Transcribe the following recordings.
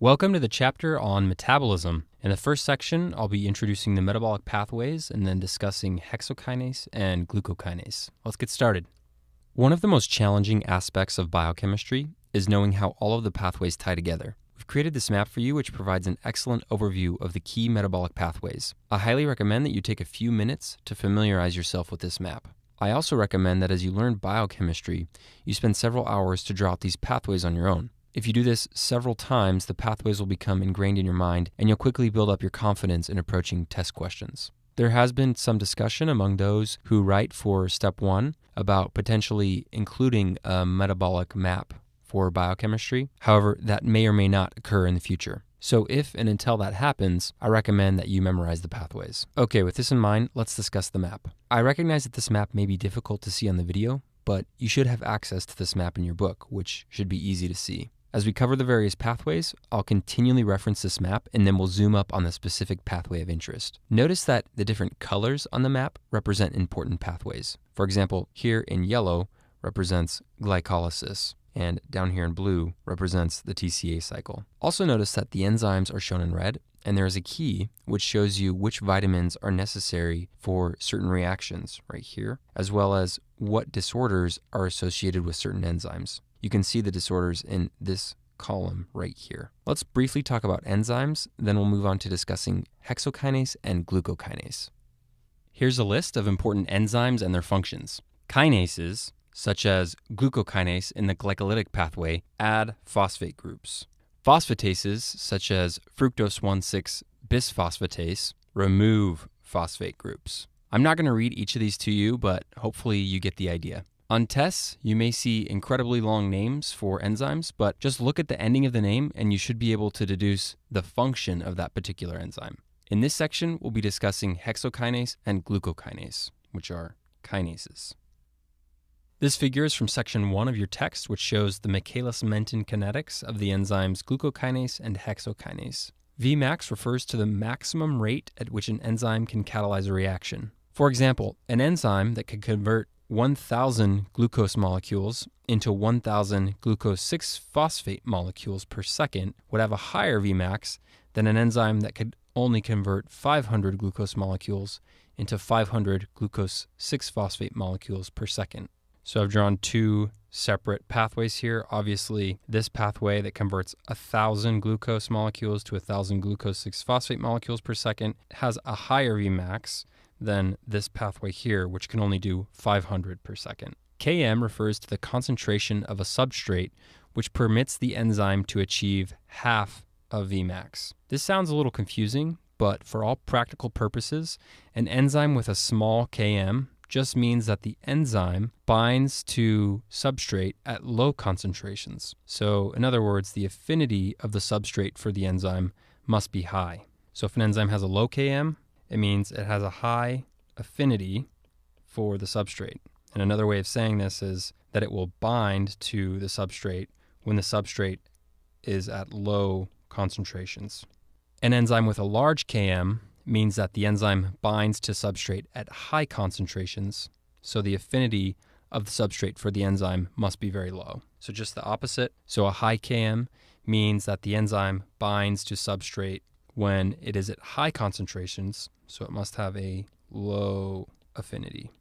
Welcome to the chapter on metabolism. In the first section, I'll be introducing the metabolic pathways and then discussing hexokinase and glucokinase. Let's get started. One of the most challenging aspects of biochemistry is knowing how all of the pathways tie together. We've created this map for you, which provides an excellent overview of the key metabolic pathways. I highly recommend that you take a few minutes to familiarize yourself with this map. I also recommend that as you learn biochemistry, you spend several hours to draw out these pathways on your own. If you do this several times, the pathways will become ingrained in your mind, and you'll quickly build up your confidence in approaching test questions. There has been some discussion among those who write for Step 1 about potentially including a metabolic map for biochemistry. However, that may or may not occur in the future. So if and until that happens, I recommend that you memorize the pathways. Okay, with this in mind, let's discuss the map. I recognize that this map may be difficult to see on the video, but you should have access to this map in your book, which should be easy to see. As we cover the various pathways, I'll continually reference this map and then we'll zoom up on the specific pathway of interest. Notice that the different colors on the map represent important pathways. For example, here in yellow represents glycolysis, and down here in blue represents the TCA cycle. Also notice that the enzymes are shown in red, and there is a key which shows you which vitamins are necessary for certain reactions right here, as well as what disorders are associated with certain enzymes. You can see the disorders in this column right here. Let's briefly talk about enzymes, then we'll move on to discussing hexokinase and glucokinase. Here's a list of important enzymes and their functions. Kinases, such as glucokinase in the glycolytic pathway, add phosphate groups. Phosphatases, such as fructose 1,6-bisphosphatase, remove phosphate groups. I'm not going to read each of these to you, but hopefully you get the idea. On tests, you may see incredibly long names for enzymes, but just look at the ending of the name and you should be able to deduce the function of that particular enzyme. In this section, we'll be discussing hexokinase and glucokinase, which are kinases. This figure is from section 1 of your text, which shows the Michaelis-Menten kinetics of the enzymes glucokinase and hexokinase. Vmax refers to the maximum rate at which an enzyme can catalyze a reaction. For example, an enzyme that can convert 1,000 glucose molecules into 1,000 glucose 6-phosphate molecules per second would have a higher Vmax than an enzyme that could only convert 500 glucose molecules into 500 glucose 6-phosphate molecules per second. So I've drawn two separate pathways here. Obviously, this pathway that converts 1,000 glucose molecules to 1,000 glucose 6-phosphate molecules per second has a higher Vmax than this pathway here, which can only do 500 per second. Km refers to the concentration of a substrate, which permits the enzyme to achieve half of Vmax. This sounds a little confusing, but for all practical purposes, an enzyme with a small Km just means that the enzyme binds to substrate at low concentrations. So in other words, the affinity of the substrate for the enzyme must be high. So if an enzyme has a low Km, it means it has a high affinity for the substrate. And another way of saying this is that it will bind to the substrate when the substrate is at low concentrations. An enzyme with a large Km means that the enzyme binds to substrate at high concentrations, so the affinity of the substrate for the enzyme must be very low. So just the opposite. So a high Km means that the enzyme binds to substrate when it is at high concentrations, so it must have a low affinity.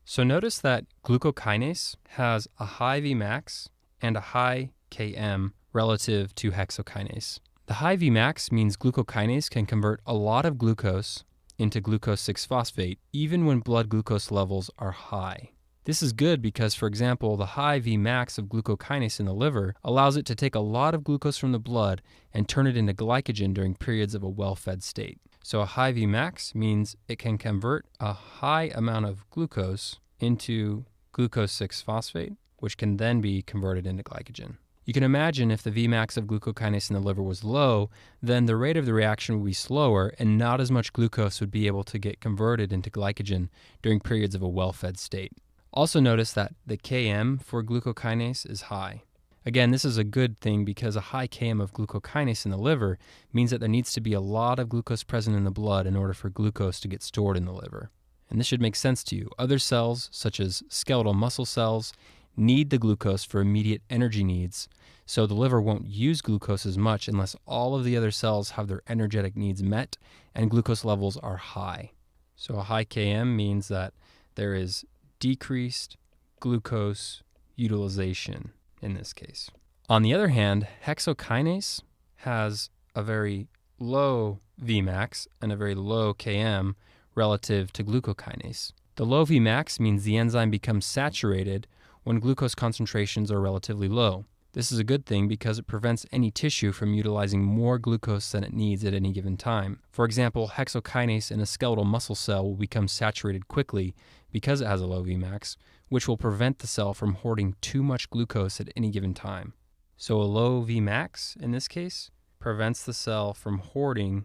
So notice that glucokinase has a high Vmax and a high Km relative to hexokinase. The high Vmax means glucokinase can convert a lot of glucose into glucose 6-phosphate even when blood glucose levels are high. This is good because, for example, the high Vmax of glucokinase in the liver allows it to take a lot of glucose from the blood and turn it into glycogen during periods of a well-fed state. So a high Vmax means it can convert a high amount of glucose into glucose 6-phosphate, which can then be converted into glycogen. You can imagine if the Vmax of glucokinase in the liver was low, then the rate of the reaction would be slower and not as much glucose would be able to get converted into glycogen during periods of a well-fed state. Also notice that the Km for glucokinase is high. Again, this is a good thing because a high Km of glucokinase in the liver means that there needs to be a lot of glucose present in the blood in order for glucose to get stored in the liver. And this should make sense to you. Other cells, such as skeletal muscle cells, need the glucose for immediate energy needs, so the liver won't use glucose as much unless all of the other cells have their energetic needs met and glucose levels are high. So a high Km means that there is decreased glucose utilization in this case. On the other hand, hexokinase has a very low Vmax and a very low Km relative to glucokinase. The low Vmax means the enzyme becomes saturated when glucose concentrations are relatively low. This is a good thing because it prevents any tissue from utilizing more glucose than it needs at any given time. For example, hexokinase in a skeletal muscle cell will become saturated quickly because it has a low Vmax, which will prevent the cell from hoarding too much glucose at any given time. So a low Vmax, in this case, prevents the cell from hoarding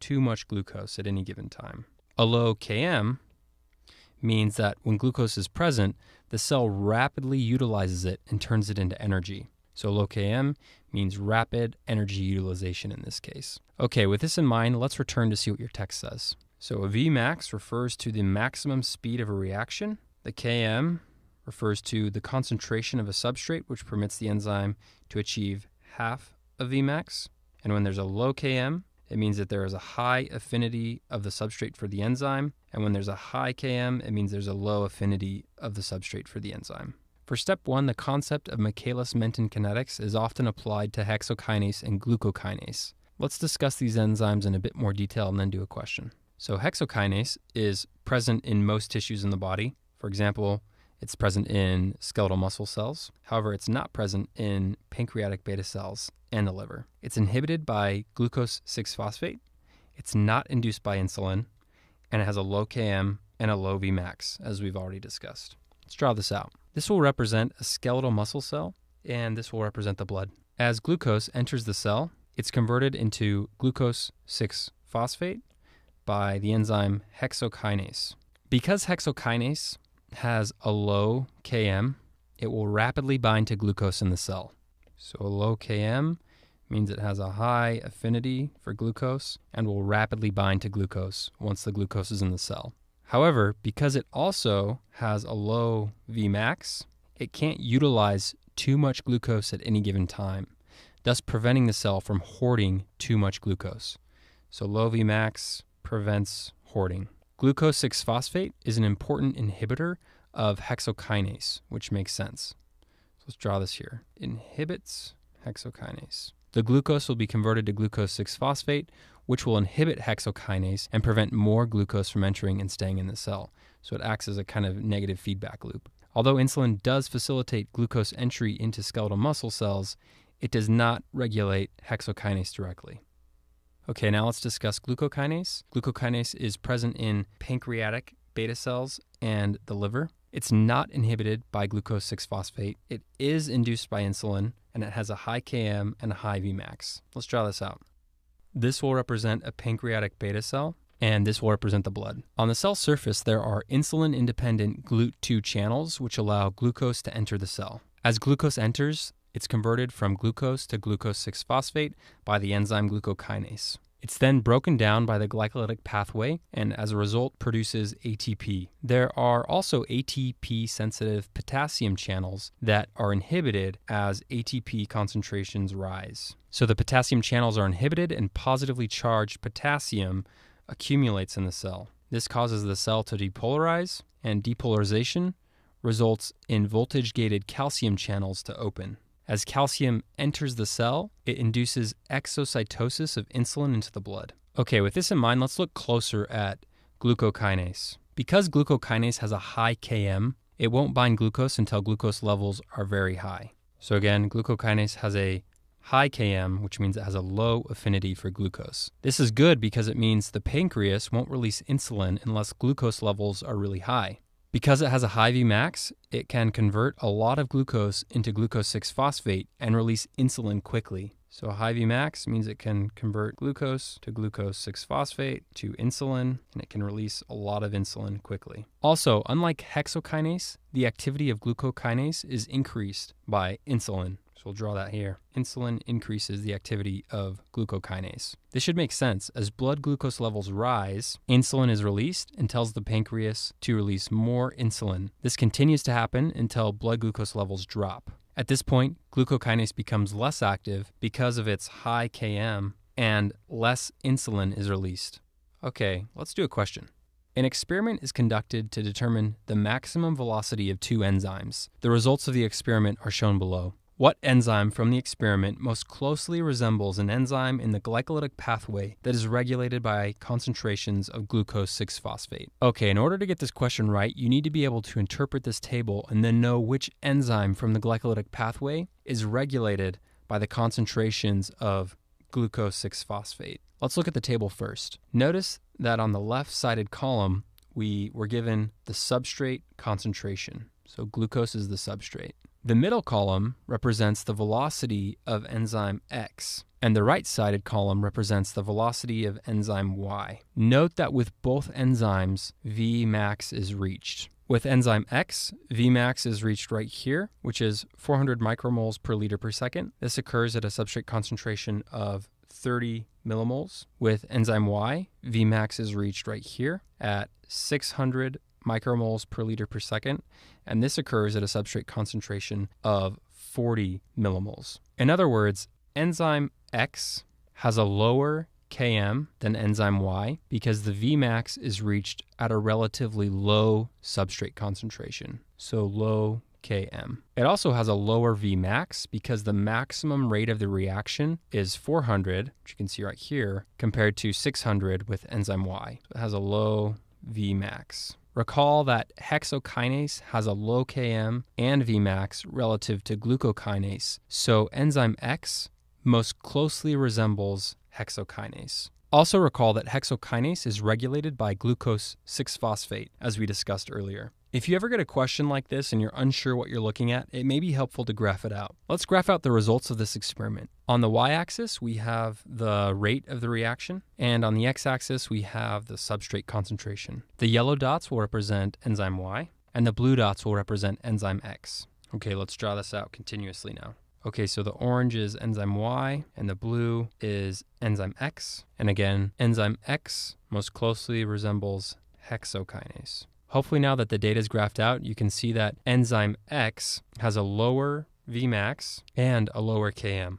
too much glucose at any given time. A low Km means that when glucose is present, the cell rapidly utilizes it and turns it into energy. So low Km means rapid energy utilization in this case. Okay, with this in mind, let's return to see what your text says. So a Vmax refers to the maximum speed of a reaction. The Km refers to the concentration of a substrate, which permits the enzyme to achieve half of Vmax. And when there's a low Km, it means that there is a high affinity of the substrate for the enzyme. And when there's a high Km, it means there's a low affinity of the substrate for the enzyme. For step 1, the concept of Michaelis-Menten kinetics is often applied to hexokinase and glucokinase. Let's discuss these enzymes in a bit more detail and then do a question. So hexokinase is present in most tissues in the body. For example, it's present in skeletal muscle cells. However, it's not present in pancreatic beta cells and the liver. It's inhibited by glucose 6-phosphate. It's not induced by insulin, and it has a low Km and a low Vmax, as we've already discussed. Let's draw this out. This will represent a skeletal muscle cell, and this will represent the blood. As glucose enters the cell, it's converted into glucose 6-phosphate by the enzyme hexokinase. Because hexokinase has a low Km, it will rapidly bind to glucose in the cell. So a low Km means it has a high affinity for glucose and will rapidly bind to glucose once the glucose is in the cell. However, because it also has a low Vmax, it can't utilize too much glucose at any given time, thus preventing the cell from hoarding too much glucose. So low Vmax prevents hoarding. Glucose 6-phosphate is an important inhibitor of hexokinase, which makes sense. So let's draw this here. Inhibits hexokinase. The glucose will be converted to glucose 6-phosphate, which will inhibit hexokinase and prevent more glucose from entering and staying in the cell. So it acts as a kind of negative feedback loop. Although insulin does facilitate glucose entry into skeletal muscle cells, it does not regulate hexokinase directly. Okay, now let's discuss glucokinase. Glucokinase is present in pancreatic beta cells and the liver. It's not inhibited by glucose 6-phosphate. It is induced by insulin, and it has a high Km and a high Vmax. Let's draw this out. This will represent a pancreatic beta cell, and this will represent the blood. On the cell surface, there are insulin-independent GLUT2 channels, which allow glucose to enter the cell. As glucose enters, it's converted from glucose to glucose 6-phosphate by the enzyme glucokinase. It's then broken down by the glycolytic pathway and as a result produces ATP. There are also ATP-sensitive potassium channels that are inhibited as ATP concentrations rise. So the potassium channels are inhibited and positively charged potassium accumulates in the cell. This causes the cell to depolarize, and depolarization results in voltage-gated calcium channels to open. As calcium enters the cell, it induces exocytosis of insulin into the blood. Okay, with this in mind, let's look closer at glucokinase. Because glucokinase has a high Km, it won't bind glucose until glucose levels are very high. So again, glucokinase has a high Km, which means it has a low affinity for glucose. This is good because it means the pancreas won't release insulin unless glucose levels are really high. Because it has a high Vmax, it can convert a lot of glucose into glucose 6-phosphate and release insulin quickly. So a high Vmax means it can convert glucose to glucose 6-phosphate to insulin, and it can release a lot of insulin quickly. Also, unlike hexokinase, the activity of glucokinase is increased by insulin. So we'll draw that here. Insulin increases the activity of glucokinase. This should make sense. As blood glucose levels rise, insulin is released and tells the pancreas to release more insulin. This continues to happen until blood glucose levels drop. At this point, glucokinase becomes less active because of its high Km and less insulin is released. Okay, let's do a question. An experiment is conducted to determine the maximum velocity of two enzymes. The results of the experiment are shown below. What enzyme from the experiment most closely resembles an enzyme in the glycolytic pathway that is regulated by concentrations of glucose 6-phosphate? Okay, in order to get this question right, you need to be able to interpret this table and then know which enzyme from the glycolytic pathway is regulated by the concentrations of glucose 6-phosphate. Let's look at the table first. Notice that on the left-sided column, we were given the substrate concentration. So glucose is the substrate. The middle column represents the velocity of enzyme X, and the right-sided column represents the velocity of enzyme Y. Note that with both enzymes, Vmax is reached. With enzyme X, Vmax is reached right here, which is 400 micromoles per liter per second. This occurs at a substrate concentration of 30 millimoles. With enzyme Y, Vmax is reached right here at 600 micromoles per liter per second, and this occurs at a substrate concentration of 40 millimoles. In other words, enzyme X has a lower Km than enzyme Y because the Vmax is reached at a relatively low substrate concentration, so low Km. It also has a lower Vmax because the maximum rate of the reaction is 400, which you can see right here, compared to 600 with enzyme Y. So it has a low Vmax. Recall that hexokinase has a low Km and Vmax relative to glucokinase, so enzyme X most closely resembles hexokinase. Also recall that hexokinase is regulated by glucose 6-phosphate, as we discussed earlier. If you ever get a question like this and you're unsure what you're looking at, it may be helpful to graph it out. Let's graph out the results of this experiment. On the y-axis, we have the rate of the reaction, and on the x-axis, we have the substrate concentration. The yellow dots will represent enzyme Y, and the blue dots will represent enzyme X. Okay, let's draw this out continuously now. Okay, so the orange is enzyme Y, and the blue is enzyme X. And again, enzyme X most closely resembles hexokinase. Hopefully now that the data is graphed out, you can see that enzyme X has a lower Vmax and a lower Km.